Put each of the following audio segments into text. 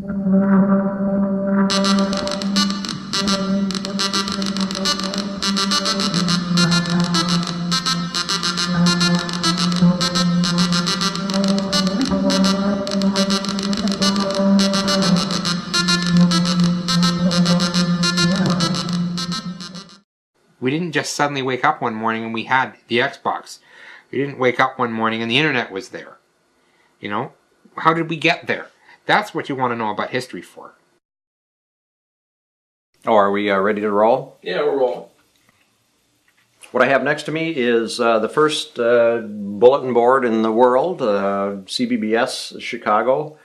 We didn't just suddenly wake up one morning and we had the Xbox. We didn't wake up one morning and the internet was there. You know, how did we get there? That's what you want to know about history for. Oh, are we ready to roll? Yeah, we're rolling. What I have next to me is the first bulletin board in the world, CBBS Chicago.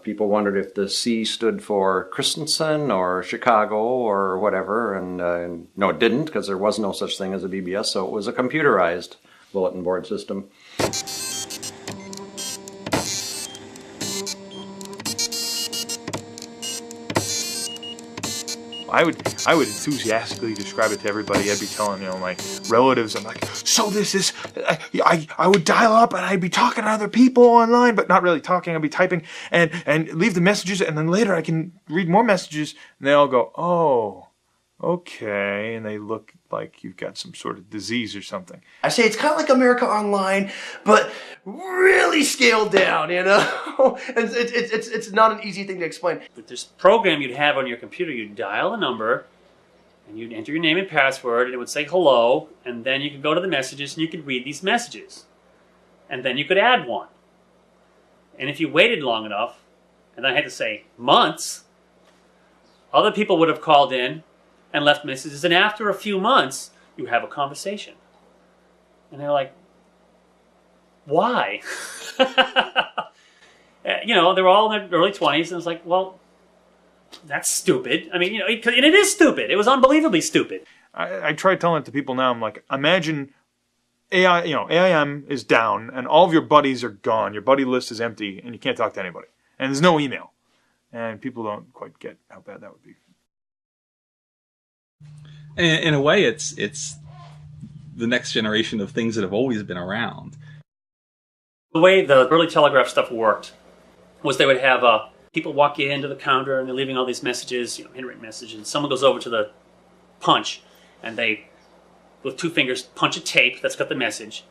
People wondered if the C stood for Christensen or Chicago or whatever, and no, it didn't, because there was no such thing as a BBS, so it was a computerized bulletin board system. I would enthusiastically describe it to everybody. I'd be telling, my relatives, I'm like, so this is, I would dial up and I'd be talking to other people online, but not really talking, I'd be typing and leave the messages, and then later I can read more messages, and they all go, oh, okay, and they look like you've got some sort of disease or something. I say it's kind of like America Online, but really scaled down, it's not an easy thing to explain. With this program you'd have on your computer, you'd dial a number, and you'd enter your name and password, and it would say hello, and then you could go to the messages, and you could read these messages. And then you could add one. And if you waited long enough, and I had to say months, other people would have called in and left messages, and after a few months, you have a conversation. And they're like, why? They're all in their early 20s, and it's like, well, that's stupid. I mean, and it is stupid. It was unbelievably stupid. I try telling it to people now. I'm like, imagine AIM is down, and all of your buddies are gone. Your buddy list is empty, and you can't talk to anybody. And there's no email. And people don't quite get how bad that would be. In a way, it's the next generation of things that have always been around. The way the early telegraph stuff worked was they would have people walk into the counter and they're leaving all these messages, handwritten messages, and someone goes over to the punch and they, with two fingers, punch a tape that's got the message,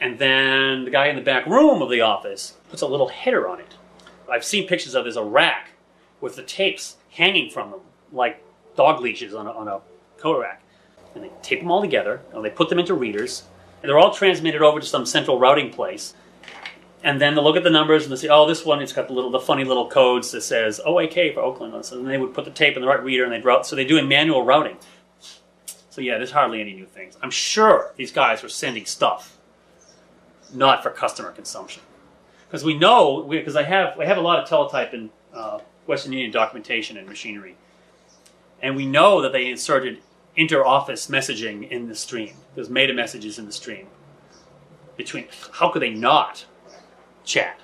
and then the guy in the back room of the office puts a little header on it. I've seen pictures of there's a rack with the tapes hanging from them, like dog leashes on a coat rack. And they tape them all together, and they put them into readers, and they're all transmitted over to some central routing place. And then they'll look at the numbers and they'll say, oh, this one, it's got the funny little codes that says OAK for Oakland. So then they would put the tape in the right reader and they'd route. So they do manual routing. So yeah, there's hardly any new things. I'm sure these guys were sending stuff, not for customer consumption. Because we know, because I have a lot of teletype and Western Union documentation and machinery. And we know that they inserted inter-office messaging in the stream. There's meta messages in the stream. How could they not chat?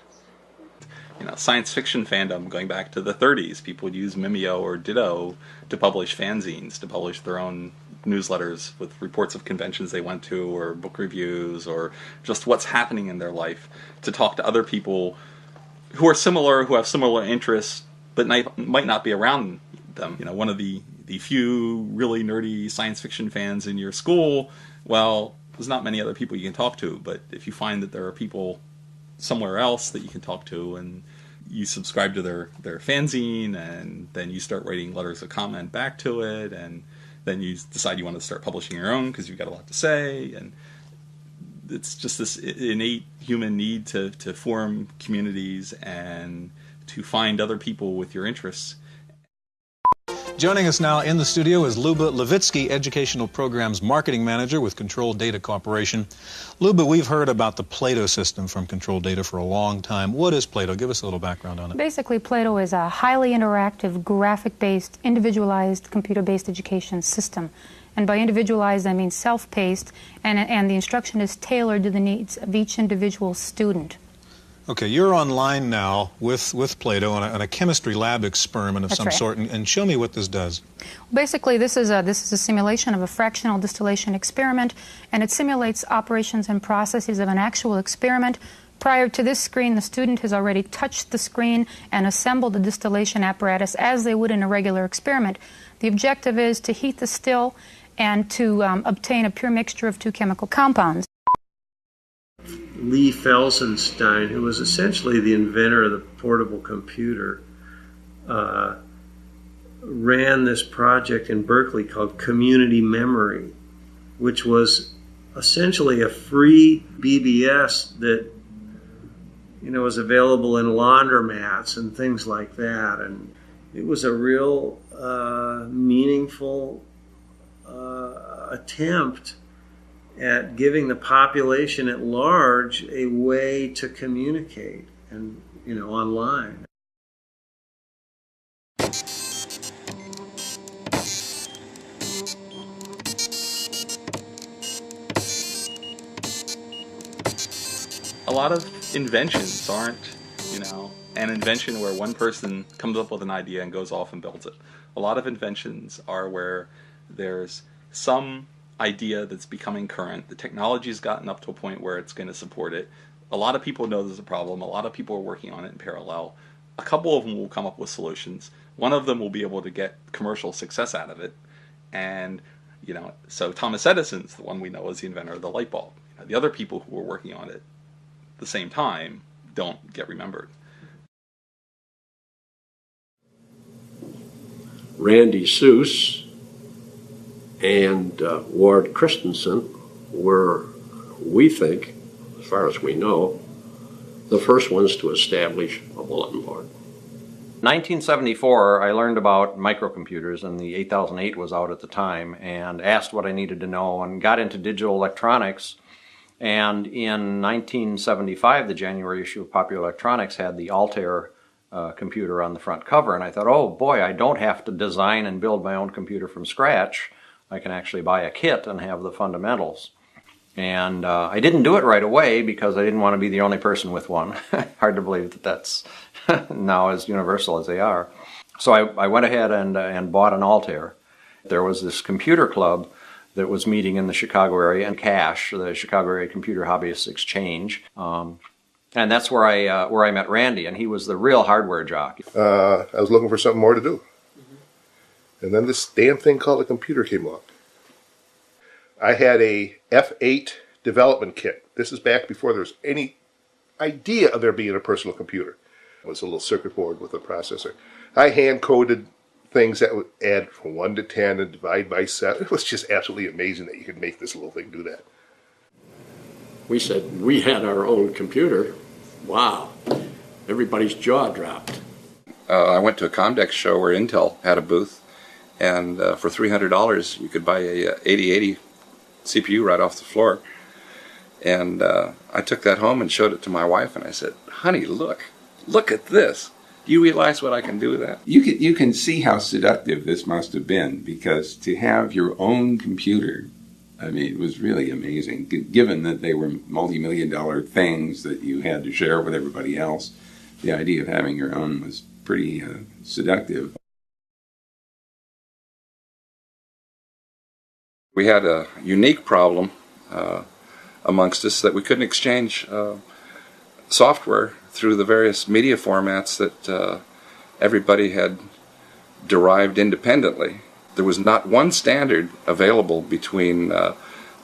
Science fiction fandom going back to the 30s, people would use Mimeo or Ditto to publish fanzines, to publish their own newsletters with reports of conventions they went to, or book reviews, or just what's happening in their life, to talk to other people who are similar, who have similar interests, but might not be around them. One of the few really nerdy science fiction fans in your school, well, there's not many other people you can talk to, but if you find that there are people somewhere else that you can talk to, and you subscribe to their fanzine, and then you start writing letters of comment back to it, and then you decide you want to start publishing your own because you've got a lot to say, and it's just this innate human need to form communities and to find other people with your interests. Joining us now in the studio is Luba Levitsky, Educational Programs Marketing Manager with Control Data Corporation. Luba, we've heard about the Plato system from Control Data for a long time. What is Plato? Give us a little background on it. Basically, Plato is a highly interactive, graphic-based, individualized, computer-based education system. And by individualized, I mean self-paced, and the instruction is tailored to the needs of each individual student. Okay, you're online now with Plato on a chemistry lab experiment of some sort, and show me what this does. Basically, this is a simulation of a fractional distillation experiment, and it simulates operations and processes of an actual experiment, Prior to this screen, the student has already touched the screen and assembled the distillation apparatus as they would in a regular experiment. The objective is to heat the still and to obtain a pure mixture of two chemical compounds. Lee Felsenstein, who was essentially the inventor of the portable computer, ran this project in Berkeley called Community Memory, which was essentially a free BBS that was available in laundromats and things like that. And it was a real meaningful attempt at giving the population at large a way to communicate and online. A lot of inventions aren't, an invention where one person comes up with an idea and goes off and builds it. A lot of inventions are where there's some idea that's becoming current. The technology's gotten up to a point where it's going to support it. A lot of people know there's a problem. A lot of people are working on it in parallel. A couple of them will come up with solutions. One of them will be able to get commercial success out of it. And, so Thomas Edison's the one we know as the inventor of the light bulb. The other people who were working on it at the same time don't get remembered. Randy Seuss and Ward Christensen were, we think, as far as we know, the first ones to establish a bulletin board. 1974, I learned about microcomputers, and the 8008 was out at the time, and asked what I needed to know, and got into digital electronics. And in 1975, the January issue of Popular Electronics had the Altair computer on the front cover, and I thought, oh boy, I don't have to design and build my own computer from scratch. I can actually buy a kit and have the fundamentals. And I didn't do it right away because I didn't want to be the only person with one. Hard to believe that that's now as universal as they are. So I went ahead and bought an Altair. There was this computer club that was meeting in the Chicago area, and CASH, the Chicago Area Computer Hobbyists Exchange. And that's where I met Randy, and he was the real hardware jock. I was looking for something more to do. And then this damn thing called a computer came along. I had a F8 development kit. This is back before there was any idea of there being a personal computer. It was a little circuit board with a processor. I hand-coded things that would add from 1 to 10 and divide by 7. It was just absolutely amazing that you could make this little thing do that. We said we had our own computer. Wow. Everybody's jaw dropped. I went to a Comdex show where Intel had a booth, and for $300 you could buy a 8080 CPU right off the floor. And I took that home and showed it to my wife, and I said, honey, look at this. Do you realize what I can do with that? You can see how seductive this must have been, because to have your own computer, I mean, it was really amazing, given that they were multi-million-dollar things that you had to share with everybody else. The idea of having your own was pretty seductive. We had a unique problem amongst us that we couldn't exchange software through the various media formats that everybody had derived independently. There was not one standard available between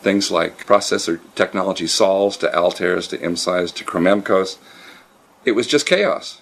things like processor technology sols to Altairs to IMSIs to Chromemcos. It was just chaos.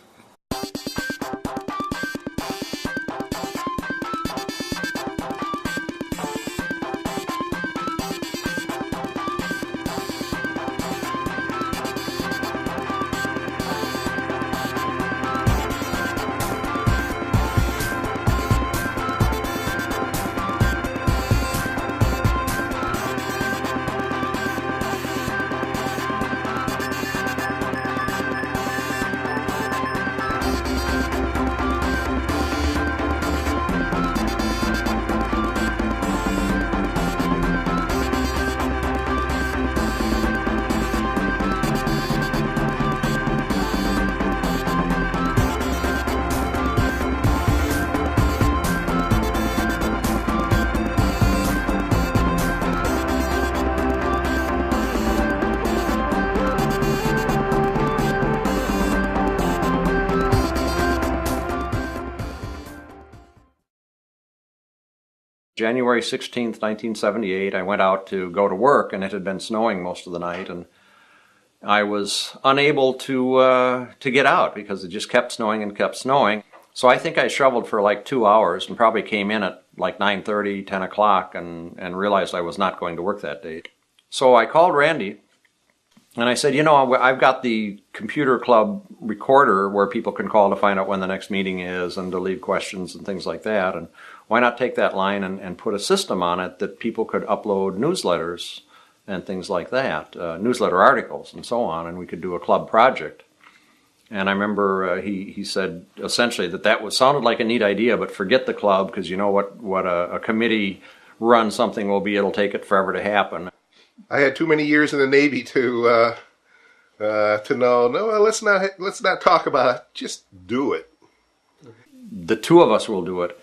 January 16th, 1978, I went out to go to work, and it had been snowing most of the night, and I was unable to get out because it just kept snowing and kept snowing. So I think I shoveled for like 2 hours and probably came in at like 9:30, 10 o'clock and realized I was not going to work that day. So I called Randy and I said, you know, I've got the computer club recorder where people can call to find out when the next meeting is and to leave questions and things like that. And why not take that line and put a system on it that people could upload newsletters and things like that, newsletter articles and so on, and we could do a club project. And I remember he said essentially that sounded like a neat idea, but forget the club, because you know what a committee run something will be. It'll take it forever to happen. I had too many years in the Navy to know. No, let's not talk about it. Just do it. The two of us will do it,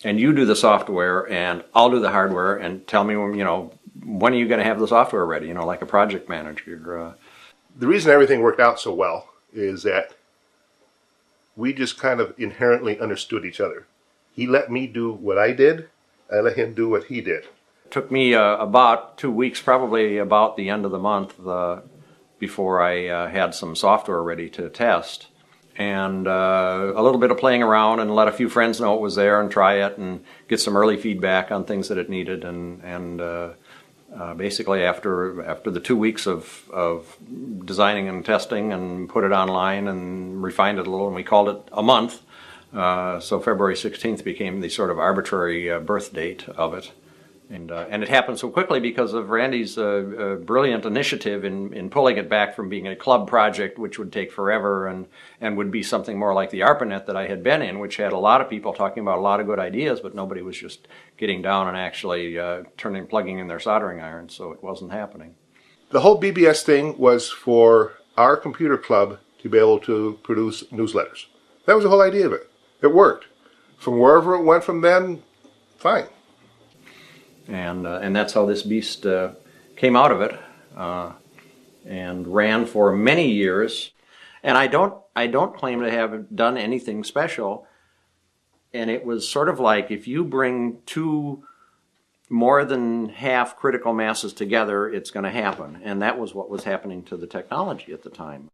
and you do the software, and I'll do the hardware. And tell me when are you going to have the software ready? You know, like a project manager. The reason everything worked out so well is that we just kind of inherently understood each other. He let me do what I did. I let him do what he did. It took me about 2 weeks, probably about the end of the month, before I had some software ready to test. And a little bit of playing around and let a few friends know it was there and try it and get some early feedback on things that it needed. And basically after the 2 weeks of designing and testing and put it online and refined it a little, and we called it a month. So February 16th became the sort of arbitrary birth date of it. And it happened so quickly because of Randy's brilliant initiative in pulling it back from being a club project, which would take forever and would be something more like the ARPANET that I had been in, which had a lot of people talking about a lot of good ideas, but nobody was just getting down and actually plugging in their soldering irons, so it wasn't happening. The whole BBS thing was for our computer club to be able to produce newsletters. That was the whole idea of it. It worked. From wherever it went from then, fine. And that's how this beast came out of it and ran for many years. And I don't claim to have done anything special. And it was sort of like if you bring two more than half critical masses together, it's going to happen. And that was what was happening to the technology at the time.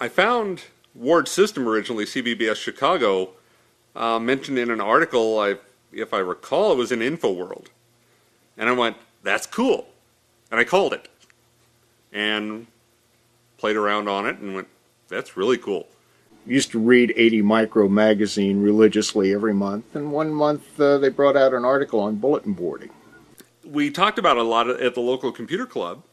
I found Ward's system originally, CBBS Chicago, mentioned in an article, if I recall, it was in InfoWorld. And I went, that's cool. And I called it. And played around on it and went, that's really cool. Used to read 80 Micro magazine religiously every month. And one month they brought out an article on bulletin boarding. We talked about it a lot at the local computer club.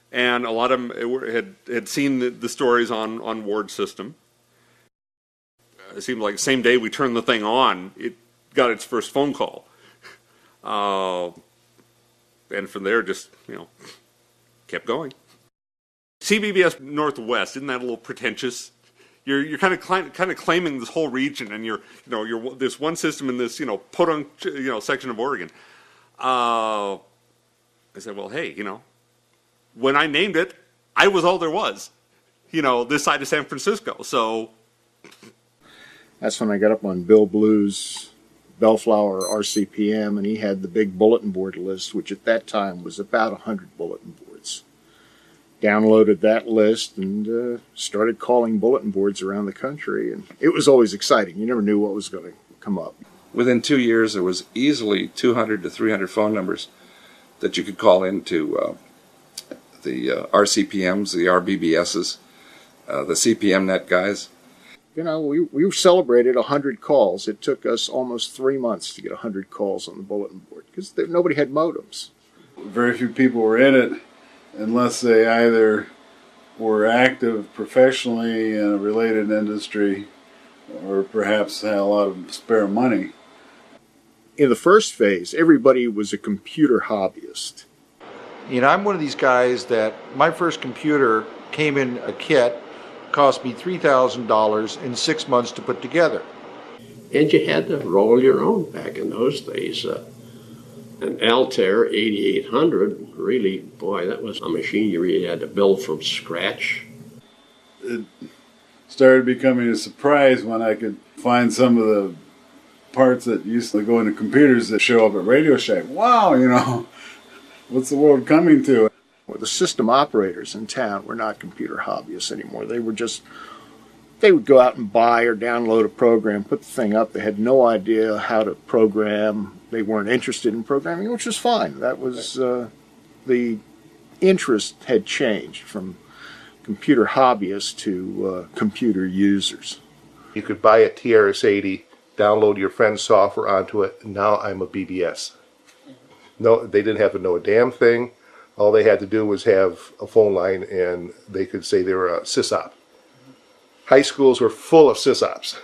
And a lot of them had seen the stories on Ward's system. It seemed like the same day we turned the thing on, it got its first phone call. And from there, just, kept going. CBBS Northwest, isn't that a little pretentious? You're kind of claiming this whole region, and you're this one system in this podunk section of Oregon. I said, well, hey, when I named it, I was all there was, this side of San Francisco. So that's when I got up on Bill Blue's Bellflower RCPM, and he had the big bulletin board list, which at that time was about 100 bulletin boards. Downloaded that list and started calling bulletin boards around the country, and it was always exciting. You never knew what was going to come up. Within 2 years, there was easily 200 to 300 phone numbers that you could call into the RCPMs, the RBBSs, the CPMnet guys. We celebrated 100 calls. It took us almost 3 months to get 100 calls on the bulletin board because nobody had modems. Very few people were in it, unless they either were active professionally in a related industry or perhaps had a lot of spare money. In the first phase, everybody was a computer hobbyist. You know, I'm one of these guys that my first computer came in a kit, cost me $3,000 in 6 months to put together. And you had to roll your own back in those days. An Altair 8800, really, boy, that was a machine you really had to build from scratch. It started becoming a surprise when I could find some of the parts that used to go into computers that show up at Radio Shack. Wow, you know, what's the world coming to? Well, the system operators in town were not computer hobbyists anymore. They would go out and buy or download a program, put the thing up. They had no idea how to program. They weren't interested in programming, which was fine. That was, the interest had changed from computer hobbyists to computer users. You could buy a TRS-80, download your friend's software onto it, and now I'm a BBS. No, they didn't have to know a damn thing. All they had to do was have a phone line, and they could say they were a sysop. High schools were full of sysops.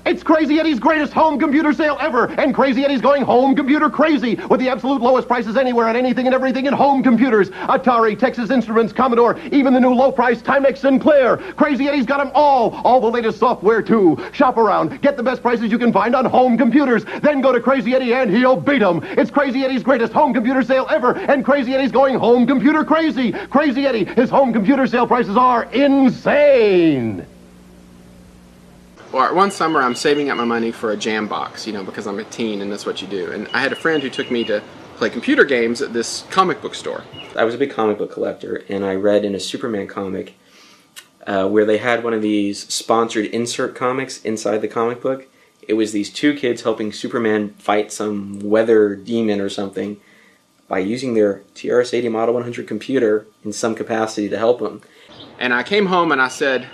It's Crazy Eddie's greatest home computer sale ever, and Crazy Eddie's going home computer crazy with the absolute lowest prices anywhere on anything and everything in home computers. Atari, Texas Instruments, Commodore, even the new low-price Timex Sinclair. Crazy Eddie's got them all the latest software too. Shop around, get the best prices you can find on home computers, then go to Crazy Eddie and he'll beat them. It's Crazy Eddie's greatest home computer sale ever, and Crazy Eddie's going home computer crazy. Crazy Eddie, his home computer sale prices are insane. Well, one summer I'm saving up my money for a jam box, you know, because I'm a teen and that's what you do. And I had a friend who took me to play computer games at this comic book store. I was a big comic book collector, and I read in a Superman comic where they had one of these sponsored insert comics inside the comic book. It was these two kids helping Superman fight some weather demon or something by using their TRS-80 Model 100 computer in some capacity to help them. And I came home and I said,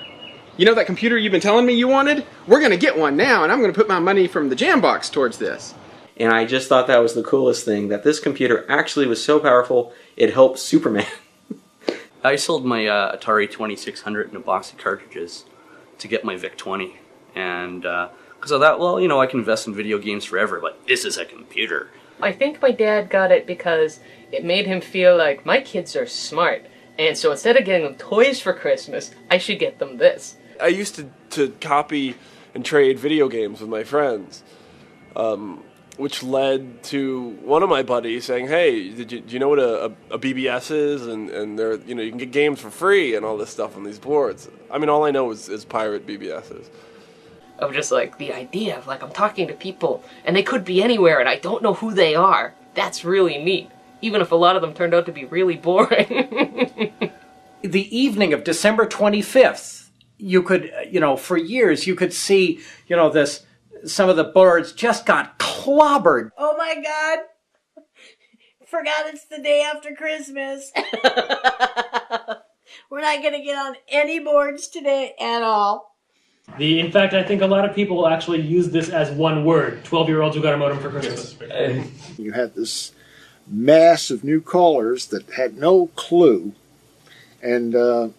you know that computer you've been telling me you wanted? We're going to get one now, and I'm going to put my money from the jam box towards this. And I just thought that was the coolest thing, that this computer actually was so powerful, it helped Superman. I sold my Atari 2600 in a box of cartridges to get my VIC-20. And because I thought, well, you know, I can invest in video games forever, but this is a computer. I think my dad got it because it made him feel like my kids are smart. And so instead of getting them toys for Christmas, I should get them this. I used to copy and trade video games with my friends, which led to one of my buddies saying, "Hey, do you know what a BBS is? And they're, you know, you can get games for free and all this stuff on these boards." I mean, all I know is pirate BBSs. Of just like the idea of like I'm talking to people and they could be anywhere and I don't know who they are. That's really neat, even if a lot of them turned out to be really boring. The evening of December 25th. You could, you know, for years you could see, you know, some of the boards just got clobbered. Oh my God. Forgot it's the day after Christmas. We're not going to get on any boards today at all. In fact, I think a lot of people will actually use this as one word. 12-year-olds who got a modem for Christmas. You had this mass of new callers that had no clue. And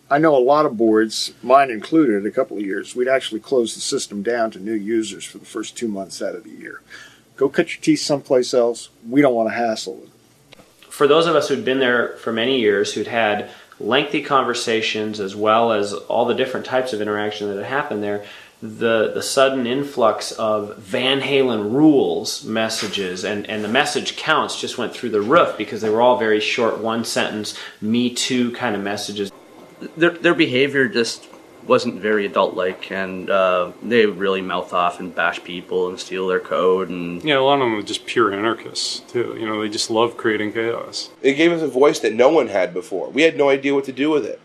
I know a lot of boards, mine included, a couple of years, we'd actually close the system down to new users for the first 2 months out of the year. Go cut your teeth someplace else. We don't want to hassle with it. For those of us who'd been there for many years, who'd had lengthy conversations as well as all the different types of interaction that had happened there, the sudden influx of Van Halen rules messages and the message counts just went through the roof because they were all very short, one sentence, me too kind of messages. Their behavior just wasn't very adult-like, and they really mouth off and bash people and steal their code. And yeah, a lot of them were just pure anarchists too. You know, they just love creating chaos. It gave us a voice that no one had before. We had no idea what to do with it.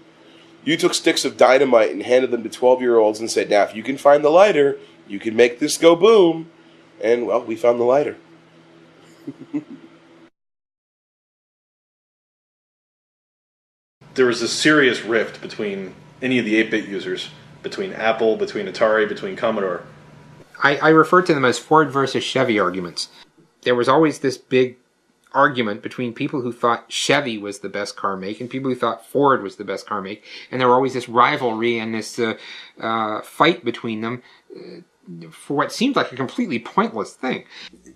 You took sticks of dynamite and handed them to 12-year-olds and said, now, if you can find the lighter, you can make this go boom. And, well, we found the lighter. There was a serious rift between any of the 8-bit users, between Apple, between Atari, between Commodore. I refer to them as Ford versus Chevy arguments. There was always this big argument between people who thought Chevy was the best car make and people who thought Ford was the best car make, and there were always this rivalry and this fight between them for what seemed like a completely pointless thing.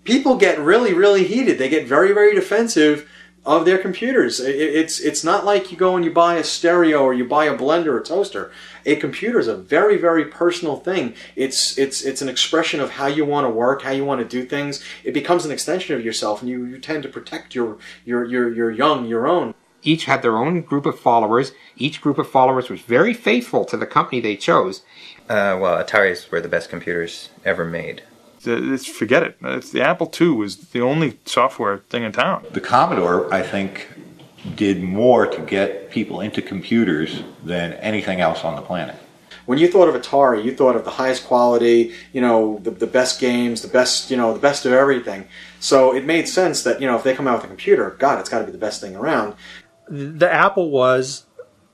People get really, really heated. They get very, very defensive of their computers. It's not like you go and you buy a stereo or you buy a blender or a toaster. A computer is a very, very personal thing. It's an expression of how you want to work, how you want to do things. It becomes an extension of yourself, and you tend to protect your own. Each had their own group of followers. Each group of followers was very faithful to the company they chose. Well, Ataris were the best computers ever made. Forget it. The Apple II was the only software thing in town. The Commodore, I think, did more to get people into computers than anything else on the planet. When you thought of Atari, you thought of the highest quality, the best games, the best of everything. So it made sense that, if they come out with a computer, God, it's got to be the best thing around. The Apple was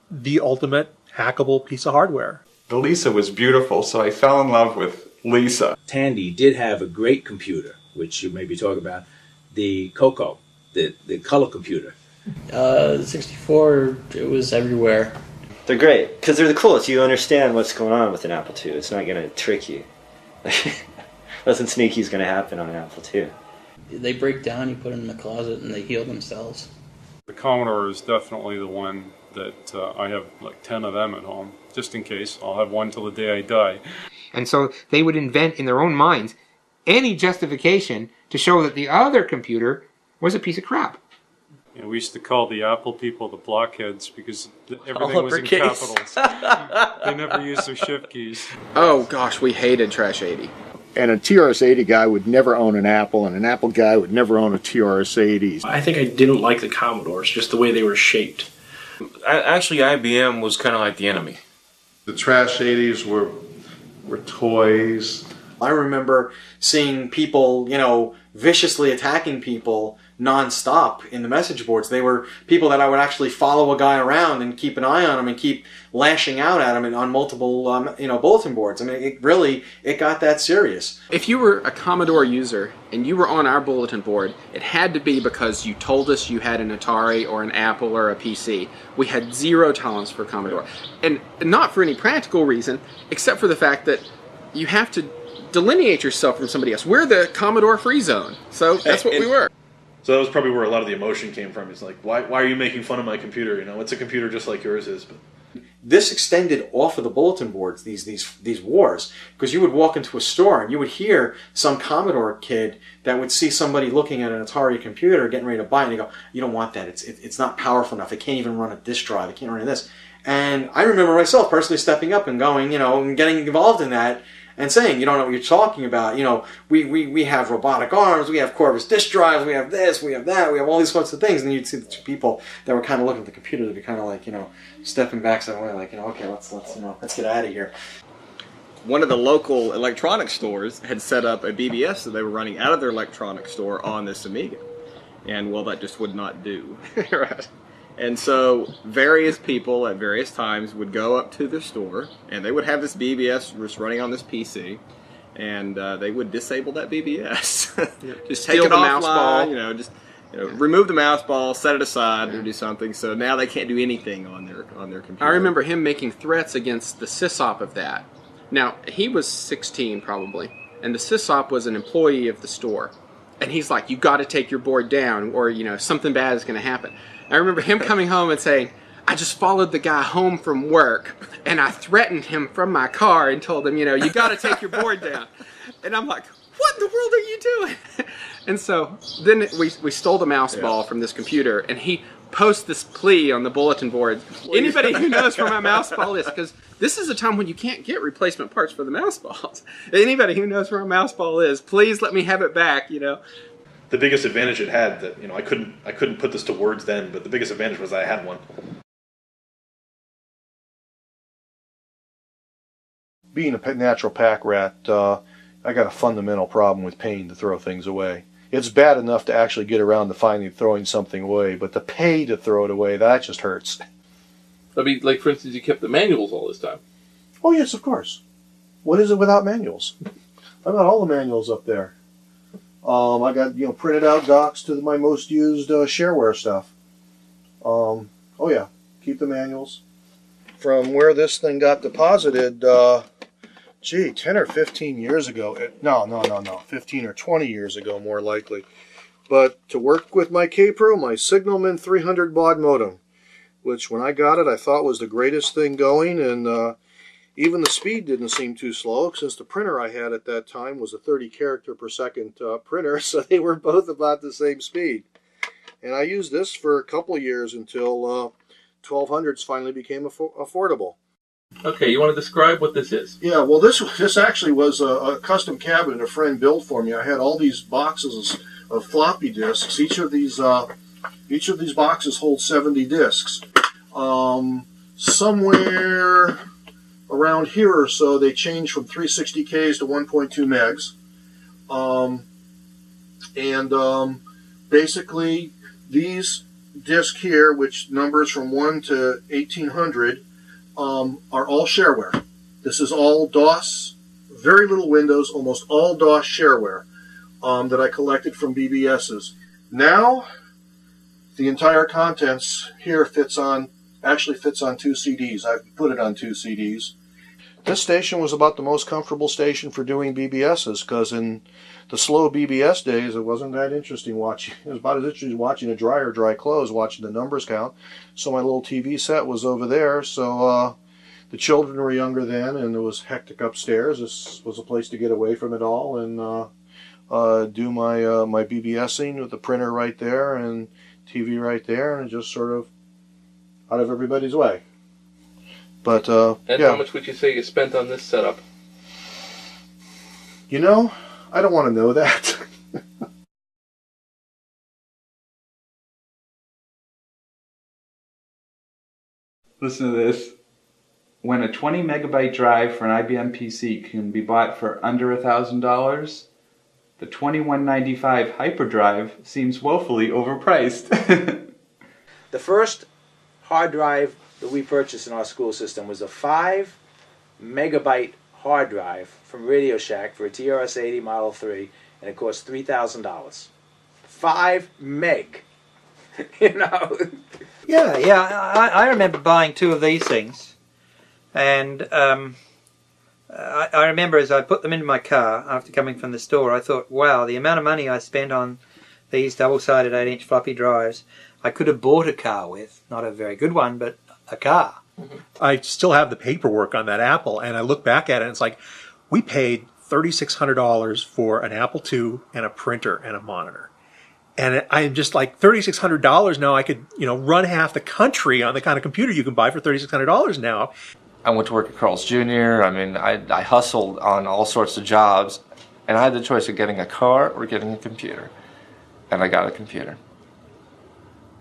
the ultimate hackable piece of hardware. The Lisa was beautiful, so I fell in love with Lisa. Tandy did have a great computer, which you may be talking about, the Coco, the color computer. 64, it was everywhere. They're great, because they're the coolest. You understand what's going on with an Apple II. It's not going to trick you. Nothing sneaky is going to happen on an Apple II. They break down, you put them in the closet, and they heal themselves. The Commodore is definitely the one that I have like 10 of them at home, just in case. I'll have one till the day I die. And so they would invent in their own minds any justification to show that the other computer was a piece of crap. We used to call the Apple people the blockheads because everything was in capitals. They never used their shift keys. Oh gosh, we hated Trash 80. And a TRS-80 guy would never own an Apple, and an Apple guy would never own a TRS-80. I think I didn't like the Commodores, just the way they were shaped. Actually, IBM was kind of like the enemy. The Trash 80s were toys. I remember seeing people, viciously attacking people non-stop in the message boards. They were people that I would actually follow a guy around and keep an eye on him and keep lashing out at him on multiple, bulletin boards. I mean, it got that serious. If you were a Commodore user and you were on our bulletin board, it had to be because you told us you had an Atari or an Apple or a PC. We had zero tolerance for Commodore. And not for any practical reason, except for the fact that you have to delineate yourself from somebody else. We're the Commodore free zone. So that's what we were. So that was probably where a lot of the emotion came from. It's like, why are you making fun of my computer? It's a computer just like yours is. But this extended off of the bulletin boards, these wars, because you would walk into a store and you would hear some Commodore kid that would see somebody looking at an Atari computer getting ready to buy it, and they go, you don't want that. It's not powerful enough. It can't even run a disk drive. It can't run this. And I remember myself personally stepping up and going, and getting involved in that. And saying, you don't know what you're talking about. We have robotic arms, we have Corvus disk drives, we have this, we have that, we have all these sorts of things. And you'd see the two people that were kind of looking at the computer to be kind of like, stepping back some way, like, okay, let's get out of here. One of the local electronics stores had set up a BBS that they were running out of their electronics store on this Amiga. And, well, that just would not do. Right. And so various people at various times would go up to the store, and they would have this BBS just running on this PC, and they would disable that BBS. Just take it offline, remove the mouse ball, set it aside, or do something. So now they can't do anything on their computer. I remember him making threats against the sysop of that. Now, he was 16 probably, and the sysop was an employee of the store. And he's like, you got to take your board down, or, something bad is going to happen. I remember him coming home and saying, I just followed the guy home from work, and I threatened him from my car and told him, you got to take your board down. And I'm like, what in the world are you doing? And so then we stole the mouse ball from this computer, and he posts this plea on the bulletin board. Anybody who knows where my mouse ball is, because this is a time when you can't get replacement parts for the mouse balls. Anybody who knows where my mouse ball is, please let me have it back, The biggest advantage it had that I couldn't put this to words then, but the biggest advantage was I had one. Being a natural pack rat, I got a fundamental problem with paying to throw things away. It's bad enough to actually get around to finally throwing something away, but to pay to throw it away, that just hurts. I mean, like for instance, you kept the manuals all this time. Oh yes, of course. What is it without manuals? I've got all the manuals up there. I got printed out docs to my most used shareware stuff. Oh yeah, keep the manuals. From where this thing got deposited, 10 or 15 years ago. No, 15 or 20 years ago, more likely. But to work with my K-Pro, my Signalman 300 baud modem, which when I got it, I thought was the greatest thing going, and even the speed didn't seem too slow, since the printer I had at that time was a 30 character per second printer, so they were both about the same speed. And I used this for a couple years until 1200s finally became affordable. Okay, you want to describe what this is? Yeah, well, this actually was a custom cabinet a friend built for me. I had all these boxes of floppy disks. Each of these boxes holds 70 disks. Somewhere around here or so, they changed from 360Ks to 1.2 megs. Basically, these disks here, which numbers from 1 to 1800, are all shareware. This is all DOS, very little Windows, almost all DOS shareware that I collected from BBSs. Now, the entire contents here actually fits on 2 CDs. I've put it on 2 CDs. This station was about the most comfortable station for doing BBSs, because in the slow BBS days, it wasn't that interesting watching. It was about as interesting watching a dryer dry clothes, watching the numbers count. So my little TV set was over there. So the children were younger then, and it was hectic upstairs. This was a place to get away from it all and do my BBSing with the printer right there and TV right there, and just sort of out of everybody's way. But And yeah. how much would you say you spent on this setup? I don't want to know that. Listen to this. When a 20 megabyte drive for an IBM PC can be bought for under $1,000, the 2195 hyperdrive seems woefully overpriced. The first hard drive that we purchased in our school system was a 5 megabyte hard drive from Radio Shack for a TRS-80 Model 3, and it cost $3,000. 5 meg. Yeah, I remember buying 2 of these things, and I remember as I put them into my car after coming from the store, I thought, wow, the amount of money I spent on these double-sided 8-inch floppy drives, I could have bought a car with. Not a very good one, but a car. I still have the paperwork on that Apple, and I look back at it, and it's like, we paid $3,600 for an Apple II and a printer and a monitor. And I'm just like, $3,600 now, I could, run half the country on the kind of computer you can buy for $3,600 now. I went to work at Carl's Jr. I mean, I hustled on all sorts of jobs, and I had the choice of getting a car or getting a computer. And I got a computer.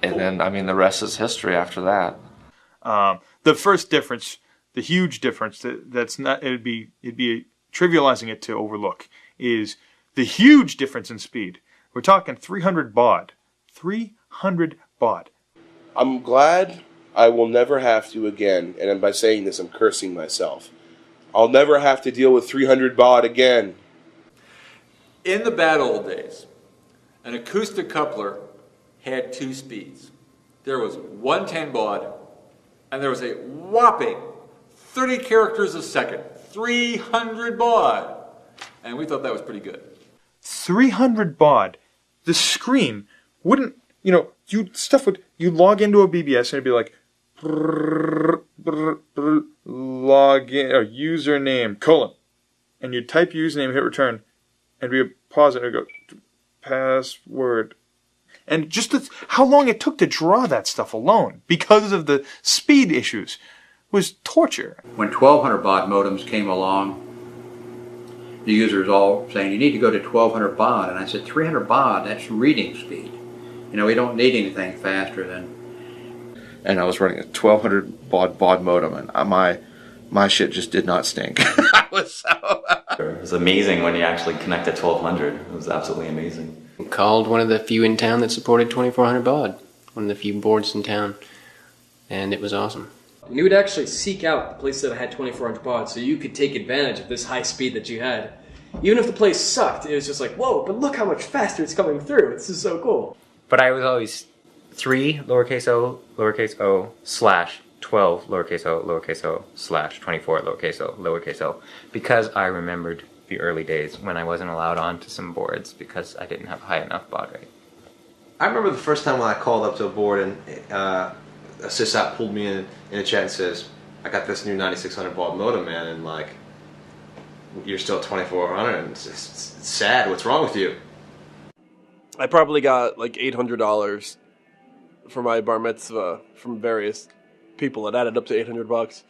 And then, the rest is history after that. The first difference, the huge difference that's not, it'd be trivializing it to overlook, is the huge difference in speed. We're talking 300 baud. 300 baud. I'm glad I will never have to again, and by saying this I'm cursing myself. I'll never have to deal with 300 baud again. In the bad old days, an acoustic coupler had 2 speeds. There was 110 baud, and there was a whopping 30 characters a second. 300 baud. And we thought that was pretty good. 300 baud. The screen wouldn't, you'd log into a BBS and it'd be like, log in, or username, : and you'd type username, hit return, and we would pause it and it'd go, password. And just how long it took to draw that stuff alone, because of the speed issues, was torture. When 1200 baud modems came along, the users all saying, you need to go to 1200 baud. And I said, 300 baud, that's reading speed. We don't need anything faster than... And I was running a 1200 baud modem, and my shit just did not stink. I was so... It was amazing when you actually connect at 1200. It was absolutely amazing. Called one of the few in town that supported 2400 baud. One of the few boards in town. And it was awesome. And you would actually seek out the place that had 2400 baud so you could take advantage of this high speed that you had. Even if the play sucked, it was just like, whoa, but look how much faster it's coming through. This is so cool. But I was always 3 lowercase o slash 12 lowercase o slash 24 lowercase o because I remembered the early days when I wasn't allowed onto some boards because I didn't have high enough baud rate. I remember the first time when I called up to a board and a sysop pulled me in a chat and says, I got this new 9600 baud modem, man, and like, you're still at 2400 and it's sad. What's wrong with you? I probably got like $800 for my bar mitzvah from various people. It added up to $800.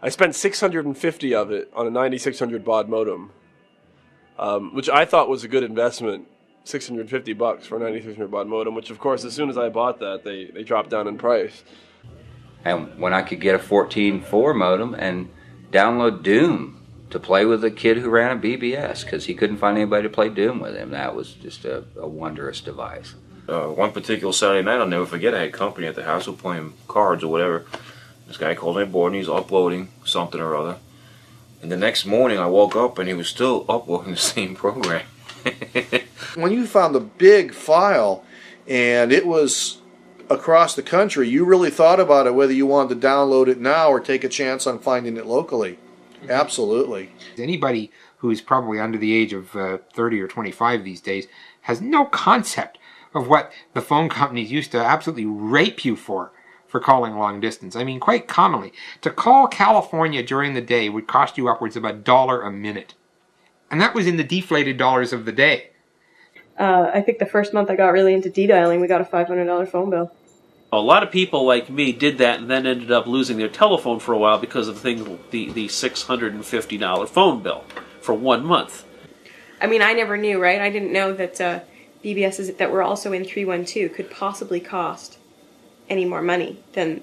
I spent 650 of it on a 9600 baud modem, which I thought was a good investment. $650 for a 9600 baud modem, which of course, as soon as I bought that, they dropped down in price. And when I could get a 14.4 modem and download Doom to play with a kid who ran a BBS because he couldn't find anybody to play Doom with him, that was just a wondrous device. One particular Saturday night, I'll never forget, I had company at the house, we were playing cards or whatever. This guy called my board and he's uploading something or other. And the next morning I woke up and he was still uploading the same program. When you found the big file and it was across the country, you really thought about it whether you wanted to download it now or take a chance on finding it locally. Absolutely. Anybody who's probably under the age of 30 or 25 these days has no concept of what the phone companies used to absolutely rape you for calling long distance. I mean, quite commonly, to call California during the day would cost you upwards of $1 a minute. And that was in the deflated dollars of the day. I think the first month I got really into de-dialing, we got a $500 phone bill. A lot of people like me did that and then ended up losing their telephone for a while because of the $650 phone bill for 1 month. I mean, I never knew, right? I didn't know that BBSs that were also in 312 could possibly cost any more money than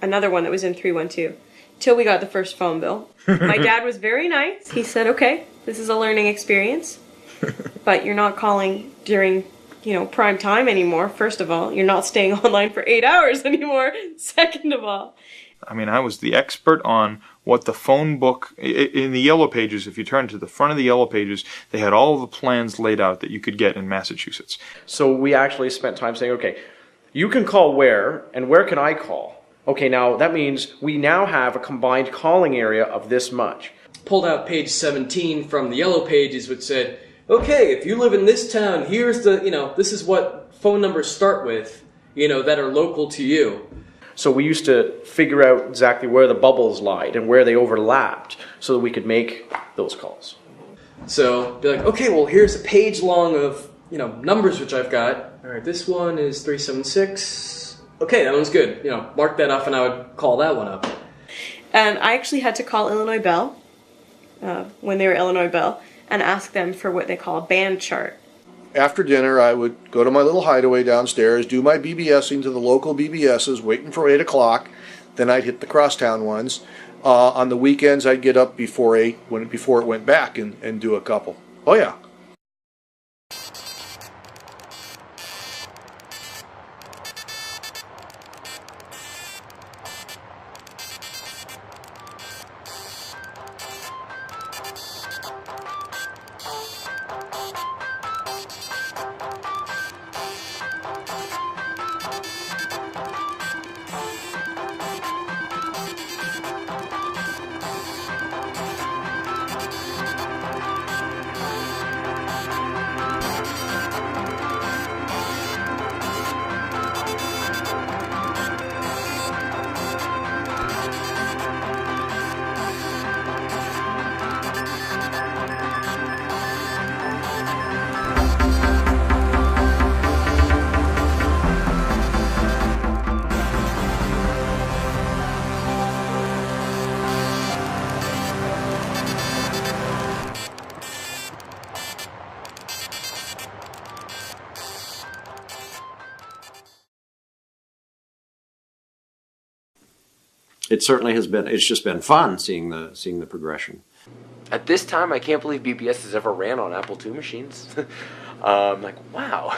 another one that was in 312 till we got the first phone bill. My dad was very nice. He said, okay, this is a learning experience, but you're not calling during prime time anymore. First of all, you're not staying online for 8 hours anymore. Second of all, I mean, I was the expert on what the phone book, in the Yellow Pages, if you turn to the front of the Yellow Pages, they had all the plans laid out that you could get in Massachusetts. So we actually spent time saying, okay, you can call where, and where can I call? Okay, now that means we now have a combined calling area of this much. Pulled out page 17 from the Yellow Pages, which said, okay, if you live in this town, here's this is what phone numbers start with, that are local to you. So we used to figure out exactly where the bubbles lied and where they overlapped so that we could make those calls. So be like, okay, well, here's a page long of, numbers which I've got. All right, this one is 376. Okay, that one's good. Mark that off and I would call that one up. And I actually had to call Illinois Bell, when they were Illinois Bell, and ask them for what they call a band chart. After dinner, I would go to my little hideaway downstairs, do my BBSing to the local BBSs, waiting for 8 o'clock. Then I'd hit the crosstown ones. On the weekends, I'd get up before 8, before it went back, and do a couple. Oh, yeah. It certainly has been. It's just been fun seeing the progression. At this time, I can't believe BBS has ever ran on Apple II machines. Like, wow,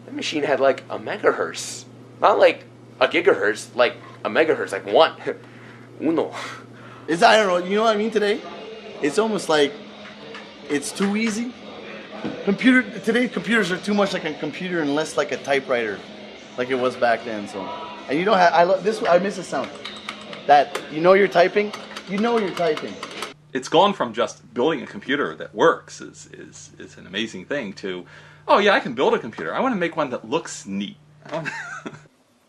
that machine had like a megahertz, not like a gigahertz, like a megahertz, like one, uno. I don't know. You know what I mean? Today, it's almost like It's too easy. Today computers are too much like a computer and less like a typewriter, like it was back then. So, and you don't have. I love this. I miss the sound. That you're typing. You know you're typing. It's gone from just building a computer that works is an amazing thing to, oh yeah, I can build a computer. I want to make one that looks neat.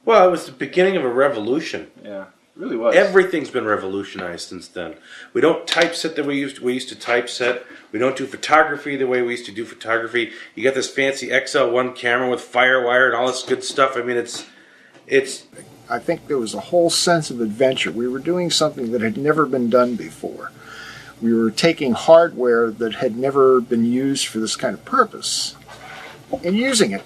Well, it was the beginning of a revolution. Yeah, it really was. Everything's been revolutionized since then. We don't typeset the way we used to typeset. We don't do photography the way we used to do photography. You got this fancy XL1 camera with FireWire and all this good stuff. I mean, it's. I think there was a whole sense of adventure. We were doing something that had never been done before. We were taking hardware that had never been used for this kind of purpose and using it.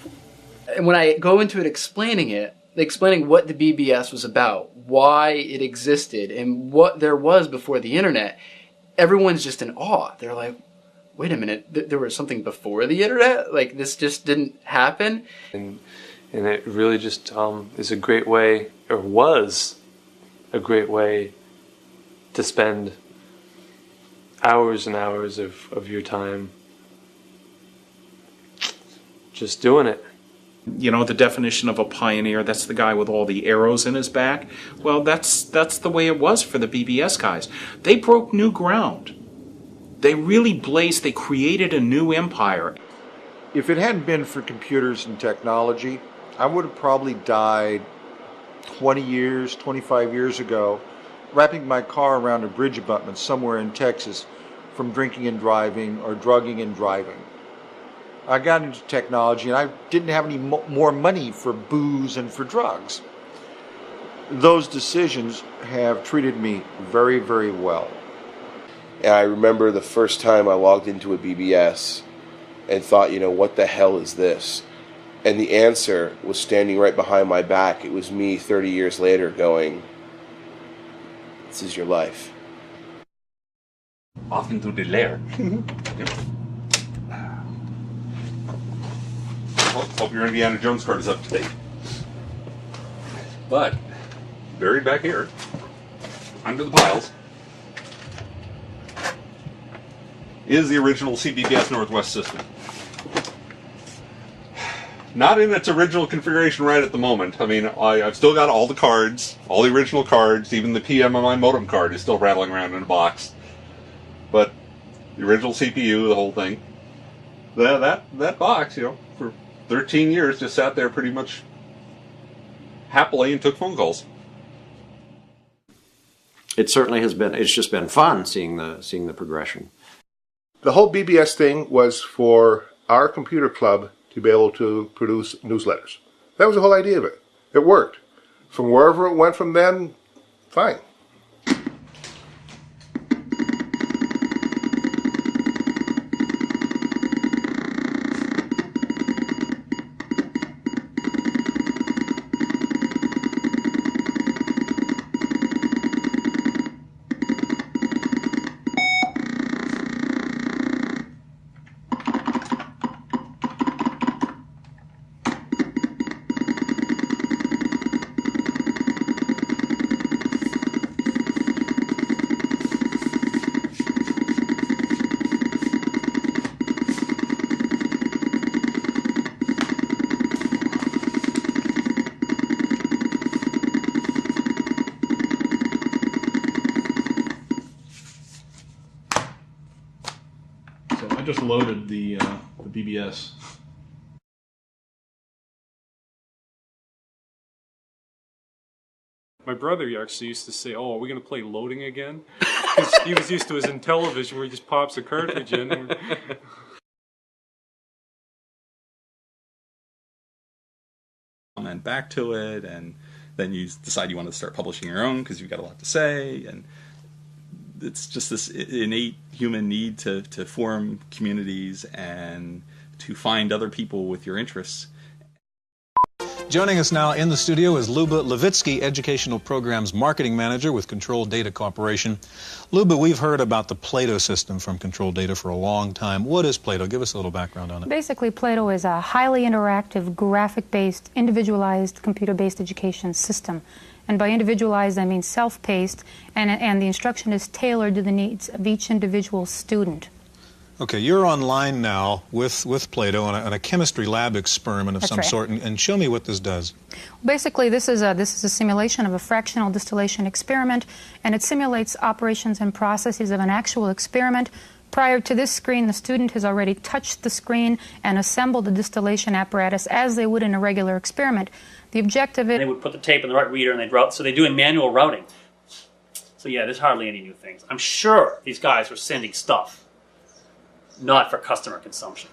And when I go into it explaining what the BBS was about, why it existed, and what there was before the internet, everyone's just in awe. They're like, wait a minute, there was something before the internet? Like, this just didn't happen? And it really just is a great way, or was a great way, to spend hours and hours of your time just doing it. You know, the definition of a pioneer, that's the guy with all the arrows in his back. Well, that's the way it was for the BBS guys. They broke new ground. They really blazed, they created a new empire. If it hadn't been for computers and technology, I would have probably died 20 years, 25 years ago, wrapping my car around a bridge abutment somewhere in Texas from drinking and driving or drugging and driving. I got into technology and I didn't have any more money for booze and for drugs. Those decisions have treated me very, very well. And I remember the first time I logged into a BBS and thought, what the hell is this? And the answer was standing right behind my back. It was me 30 years later going, this is your life. Off into the lair. Hope your Indiana Jones card is up to date. But, buried back here, under the piles, is the original CBBS Northwest system. Not in its original configuration right at the moment. I mean, I've still got all the cards, all the original cards, even the PMMI modem card is still rattling around in a box. But the original CPU, the whole thing, that box, for 13 years just sat there pretty much happily and took phone calls. It certainly has been. It's just been fun seeing the progression. The whole BBS thing was for our computer club to be able to produce newsletters. That was the whole idea of it. It worked. From wherever it went from then, fine. I just loaded the BBS. My brother actually used to say, "Oh, are we going to play loading again?" Because he was used to his Intellivision where he just pops a cartridge in. Comment back to it, and then you decide you want to start publishing your own because you've got a lot to say, and it's just this innate human need to form communities and to find other people with your interests. Joining us now in the studio is Luba Levitsky, Educational Programs Marketing Manager with Control Data Corporation. Luba, we've heard about the Plato system from Control Data for a long time. What is Plato? Give us a little background on it. Basically, Plato is a highly interactive, graphic-based, individualized, computer-based education system. And by individualized, I mean self-paced, and the instruction is tailored to the needs of each individual student. Okay, you're online now with Plato on a chemistry lab experiment of That's some right. sort, and show me what this does. Basically, this is a simulation of a fractional distillation experiment, and it simulates operations and processes of an actual experiment. Prior to this screen, the student has already touched the screen and assembled the distillation apparatus as they would in a regular experiment. The objective is... They would put the tape in the right reader and they'd route, so they do manual routing. So yeah, there's hardly any new things. I'm sure these guys were sending stuff not for customer consumption.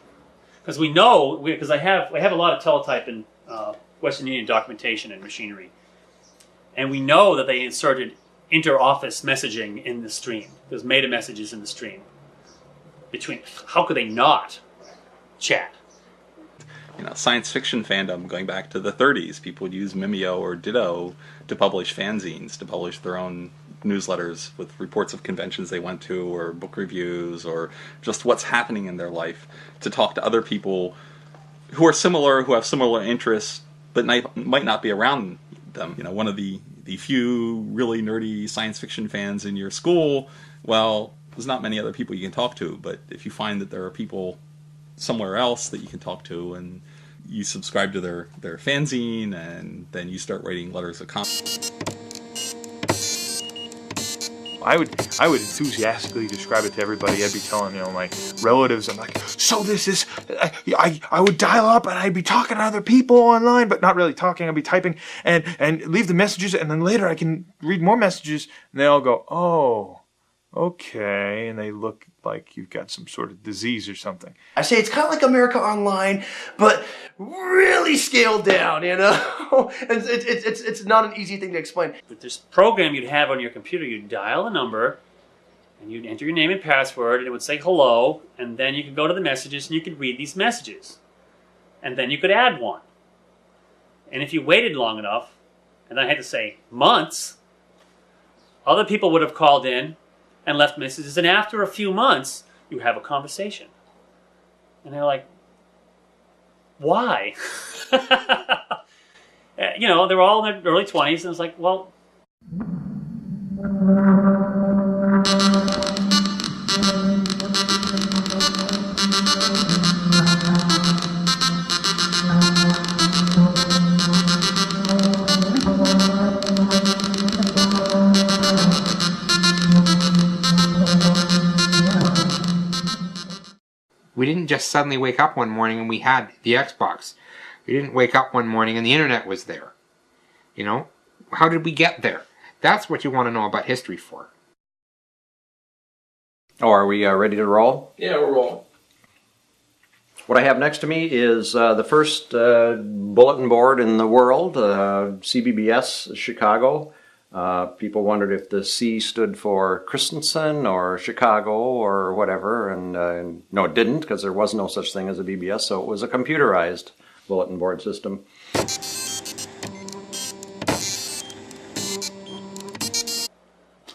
Because we know, because I have a lot of teletype and Western Union documentation and machinery. And we know that they inserted inter-office messaging in the stream. There's meta messages in the stream. How could they not chat? You know, science fiction fandom going back to the 30s, people would use Mimeo or Ditto to publish fanzines, to publish their own newsletters with reports of conventions they went to, or book reviews, or just what's happening in their life, to talk to other people who are similar, who have similar interests, but might not be around them. You know, one of the few really nerdy science fiction fans in your school, well, there's not many other people you can talk to, but if you find that there are people somewhere else that you can talk to, and you subscribe to their fanzine, and then you start writing letters of comment. I would enthusiastically describe it to everybody. I'd be telling, you know, my relatives, I'm like, so this is, I would dial up and I'd be talking to other people online, but not really talking. I'd be typing and leave the messages, and then later I can read more messages, and they all go, oh, okay, and they look like you've got some sort of disease or something. I say it's kind of like America Online, but really scaled down, you know? It's not an easy thing to explain. With this program you'd have on your computer, you'd dial a number, and you'd enter your name and password, and it would say hello, and then you could go to the messages, and you could read these messages. And then you could add one. And if you waited long enough, and I had to say months, other people would have called in and left messages, and after a few months, you have a conversation. And they're like, why? You know, they're all in their early 20s, and it's like, well... We didn't just suddenly wake up one morning and we had the Xbox. We didn't wake up one morning and the internet was there. You know, how did we get there? That's what you want to know about history for. Oh, are we ready to roll? Yeah, we're rolling. What I have next to me is the first bulletin board in the world, CBBS Chicago. People wondered if the C stood for Christensen or Chicago or whatever, and no, it didn't, because there was no such thing as a BBS, so it was a computerized bulletin board system.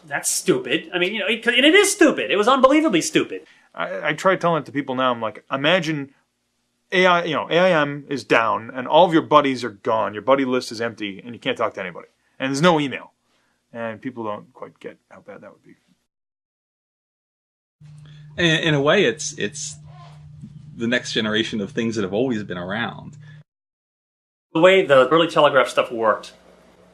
That's stupid. I mean, you know, and it is stupid. It was unbelievably stupid. I try telling it to people now. I'm like, imagine AI, you know, AIM is down and all of your buddies are gone. Your buddy list is empty and you can't talk to anybody. And there's no email. And people don't quite get how bad that would be. In a way, it's the next generation of things that have always been around. The way the early telegraph stuff worked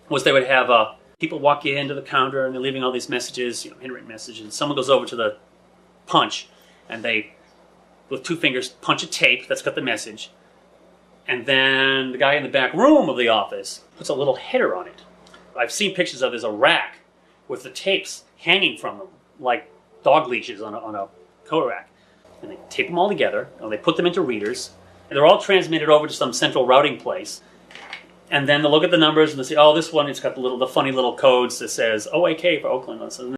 was they would have people walk into the counter and they're leaving all these messages, you know, handwritten messages, and someone goes over to the punch and they, with two fingers, punch a tape that's got the message, and then the guy in the back room of the office puts a little header on it. I've seen pictures of there's a rack with the tapes hanging from them, like dog leashes on a coat rack. And they tape them all together, and they put them into readers, and they're all transmitted over to some central routing place. And then they'll look at the numbers and they'll say, oh, this one, it's got the funny little codes that says OAK for Oakland.